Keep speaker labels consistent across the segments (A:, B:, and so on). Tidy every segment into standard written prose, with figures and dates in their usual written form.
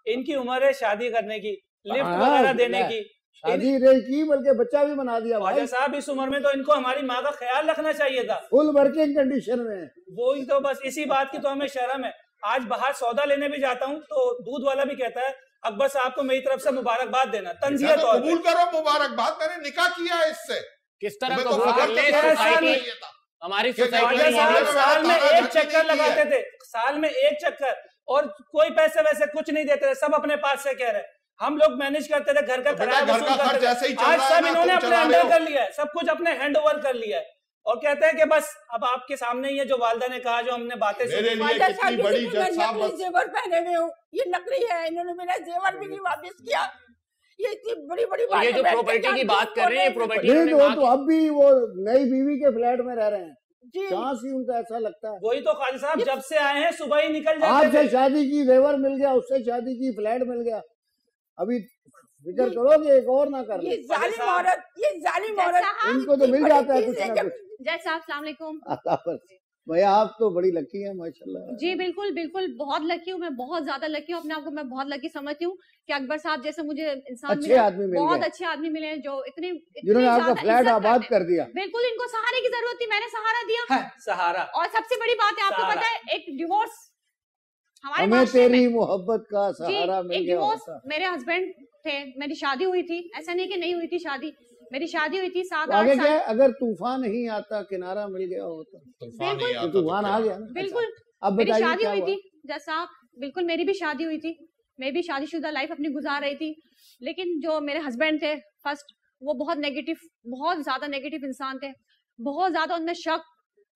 A: इनकी उम्र है शादी करने की, लिफ्ट वगैरह देने की,
B: शादी नहीं की बल्कि बच्चा भी बना दिया भाई
A: साहब। इस उम्र में तो इनको हमारी माँ का ख्याल रखना चाहिए था।
B: फुल वर्किंग कंडीशन में।
A: वही तो, बस इसी बात की तो हमें शर्म है। आज बाहर सौदा लेने भी जाता हूँ तो दूध वाला भी कहता है अकबर साहब को मेरी तरफ से मुबारकबाद देना, तंजिया तौर पे।
C: कबूल करो मुबारकबाद, मैंने निकाह किया है इससे।
D: किस तरह कबूल कर ले? हमारी सोसाइटी
A: साल में एक चक्कर लगाते थे, साल में एक चक्कर, और कोई पैसे वैसे कुछ नहीं देते थे, सब अपने पास से कह रहे। हम लोग मैनेज करते थे, घर का किराया वसूल करते थे। आज सब इन्होंने अपने अंडर कर लिया है, सब कुछ अपने हैंड ओवर कर लिया है, और कहते हैं कि बस अब आपके सामने ही है जो वालिदा ने कहा, जो हमने बातें सुनी।
E: जेवर पहने हुए हूँ, ये नकली है, इन्होंने मेरा जेवर भी नहीं वापस किया। ये इतनी बड़ी बड़ी बात,
D: ये जो प्रॉपर्टी की बात कर रहे हैं, प्रॉपर्टी
B: तो अब भी वो नई बीवी के फ्लैट में रह रहे हैं, चांस ही उनका ऐसा लगता है।
A: वही तो खाली साहब, जब से आए हैं सुबह ही निकल जाते
B: हैं। आपसे शादी की जेवर मिल गया, उससे शादी की फ्लैट मिल गया, अभी फिक्र करो कि एक और ना कर ले।
E: ये जालिम औरत,
B: इनको तो मिल जाता है कुछ ना कुछ।
F: जय साहब, अस्सलाम वालेकुम।
B: भैया आप तो बड़ी लकी हैं माशाल्लाह।
F: जी बिल्कुल बिल्कुल, बहुत लकी हूँ मैं, बहुत ज्यादा लकी हूँ। अपने आप को मैं बहुत लकी समझती हूँ कि अकबर साहब जैसे मुझे इंसान
B: अच्छे आदमी मिले,
F: बहुत अच्छे आदमी मिले हैं, जो
B: जिन्होंने आपका फ्लैट आबाद कर दिया।
F: बिल्कुल, इनको सहारे की जरूरत थी, मैंने सहारा दिया।
A: सहारा।
F: और सबसे बड़ी बात है, आपको पता है, एक डिवोर्स
B: हमें तेरी मोहब्बत का सहारा मिल गया।
F: डिवोर्स, मेरे हस्बैंड थे, मेरी शादी हुई थी, ऐसा नहीं कि नहीं हुई थी शादी, मेरी शादी हुई थी 7-8 साल।
B: अगर तूफान नहीं आता, किनारा मिल गया होता, तूफान आ गया।
F: बिल्कुल, अब मेरी शादी हुई थी जैसा, बिल्कुल मेरी भी शादी हुई थी, मैं भी शादीशुदा लाइफ अपनी गुजार रही थी। लेकिन जो मेरे हस्बैंड थे फर्स्ट, वो बहुत नेगेटिव, बहुत ज्यादा नेगेटिव इंसान थे, बहुत ज्यादा उनमें शक,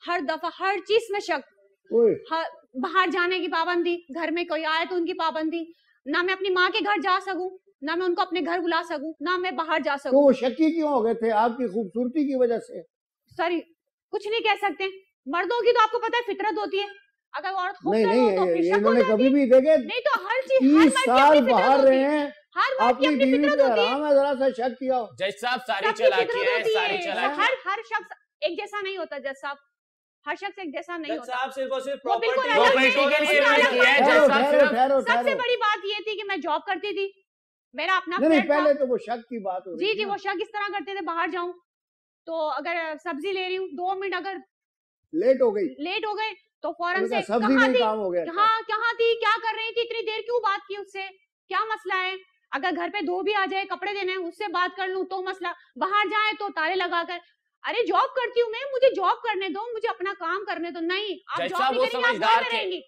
F: हर दफा हर चीज में शक, बाहर जाने की पाबंदी, घर में कोई आए तो उनकी पाबंदी, ना मैं अपनी माँ के घर जा सकूं, ना मैं उनको अपने घर बुला सकूं, ना मैं बाहर जा सकूं।
B: तो वो शक्की क्यों हो गए थे? आपकी खूबसूरती की वजह से?
F: सॉरी, कुछ नहीं कह सकते, मर्दों की तो आपको पता है फितरत होती है, अगर औरत
B: नहीं, इन्होंने कभी भी देखे
F: नहीं तो हर चीज
B: 30 साल बाहर रहे हैं,
F: हर
B: अपनी बीवी पे आराम है, जरा सा शक किया।
D: जज साहब सारी चालाकी है, सारी चालाकी।
F: हर शख्स एक जैसा नहीं होता जज साहब, हर शख्स एक जैसा नहीं होता।
A: साहब सिर्फ और सिर्फ
D: प्रॉपर्टी के लिए किया है जज साहब।
F: सबसे बड़ी बात ये थी कि मैं जॉब करती थी, मेरा अपना
B: नहीं, पहले तो वो शक की बात हो रही
F: जी, वो शक इस तरह करते थे, बाहर जाऊं तो अगर सब्जी ले रही हूँ 2 मिनट अगर
B: लेट हो गई
F: तो फौरन से
B: सब्जी में काम हो गया।
F: हाँ, कहाँ थी, क्या कर रही थी, इतनी देर क्यों बात की उससे, क्या मसला है? अगर घर पे धोबी आ जाए, कपड़े देने हैं, उससे बात कर लूं तो मसला, बाहर जाए तो ताले लगाकर, अरे जॉब करती हूँ मैं, मुझे जॉब करने दो, मुझे अपना काम करने दो। नहीं, आप जॉब नहीं करेंगे, आप घर रहेंगी।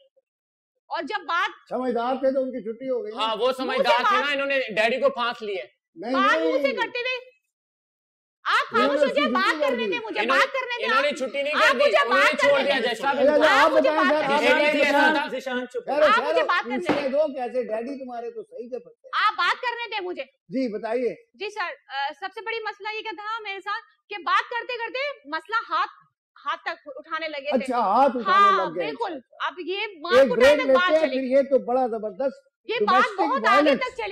F: और जब बात
B: समझदार थे तो उनकी छुट्टी हो गई।
D: हाँ, वो समझदार थे ना, इन्होंने डैडी को फांस लिए।
F: बात मुझसे करते थे, आप खामोश हो जाए, बात करने दे मुझे, बात करने दे।
D: इन्होंने छुट्टी नहीं कर दी, उन्होंने छोड़ दिया जज साहब।
F: आप मुझे बात करने दो,
B: आप मुझे बात करने दो। कैसे डैडी तुम्हारे तो सही थे,
F: आप बात करने दे मुझे।
B: जी बताइए।
F: जी सर, सबसे बड़ी मसला ये क्या था मेरे साथ कि बात करते करते मसला हाथ तक उठाने लगे थे।
B: अच्छा, हाथ उठाने लग गए।
F: बिल्कुल, अब ये बात उठाने तक बात चली,
B: ये तो बड़ा जबरदस्त,
F: ये बात बहुत आगे तक चली।